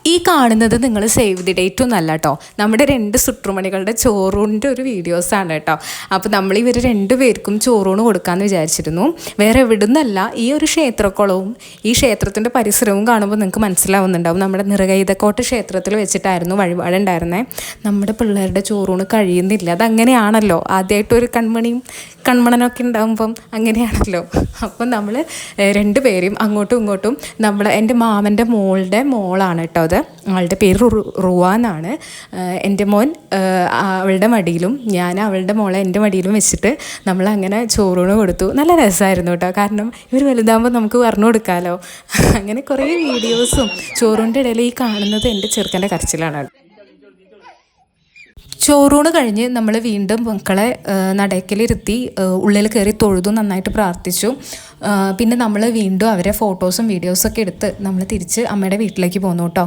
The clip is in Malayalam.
ഈ കാണുന്നത് നിങ്ങൾ സേവ് ദി ഡേറ്റ് ഒന്നല്ല കേട്ടോ, നമ്മുടെ 2 സുട്ടുമണികളുടെ ചോറൂണിൻ്റെ ഒരു വീഡിയോസാണ് കേട്ടോ. അപ്പോൾ നമ്മൾ ഇവർ 2 പേർക്കും ചോറൂണ് കൊടുക്കാമെന്ന് വിചാരിച്ചിരുന്നു. വേറെ എവിടുന്നല്ല, ഈ ഒരു ക്ഷേത്രക്കുളവും ഈ ക്ഷേത്രത്തിൻ്റെ പരിസരവും കാണുമ്പോൾ നിങ്ങൾക്ക് മനസ്സിലാവുന്നുണ്ടാവും. നമ്മുടെ നിറകൈതക്കോട്ട ക്ഷേത്രത്തിൽ വെച്ചിട്ടായിരുന്നു വഴിപാടുണ്ടായിരുന്നത്. നമ്മുടെ പിള്ളേരുടെ ചോറൂണ് കഴിയുന്നില്ല, അതങ്ങനെയാണല്ലോ. ആദ്യമായിട്ടൊരു കൺമണനൊക്കെ ഉണ്ടാകുമ്പം അങ്ങനെയാണല്ലോ. അപ്പം നമ്മൾ 2 പേരും അങ്ങോട്ടും ഇങ്ങോട്ടും എൻ്റെ മാമൻ്റെ മോളാണ് കേട്ടോ അത്. ആളുടെ പേര് റുവാനാണ്. എൻ്റെ മോൻ അവളുടെ മടിയിലും ഞാൻ അവളുടെ മോളെ എൻ്റെ മടിയിലും വെച്ചിട്ട് നമ്മളങ്ങനെ ചോറൂണ് കൊടുത്തു. നല്ല രസമായിരുന്നു കേട്ടോ. കാരണം ഇവർ വലുതാകുമ്പോൾ നമുക്ക് പറഞ്ഞു കൊടുക്കാമല്ലോ. അങ്ങനെ കുറേ വീഡിയോസും ചോറൂണിൻ്റെ ഇടയിൽ ഈ കാണുന്നത് എൻ്റെ ചെറുക്കൻ്റെ കരച്ചിലാണ്. ചോറൂണ് കഴിഞ്ഞ് നമ്മൾ വീണ്ടും മക്കളെ നടക്കലിരുത്തി ഉള്ളിൽ കയറി തൊഴുതു, നന്നായിട്ട് പ്രാർത്ഥിച്ചു. പിന്നെ നമ്മൾ വീണ്ടും അവരെ ഫോട്ടോസും വീഡിയോസൊക്കെ എടുത്ത് നമ്മൾ തിരിച്ച് അമ്മയുടെ വീട്ടിലേക്ക് പോന്നു കേട്ടോ.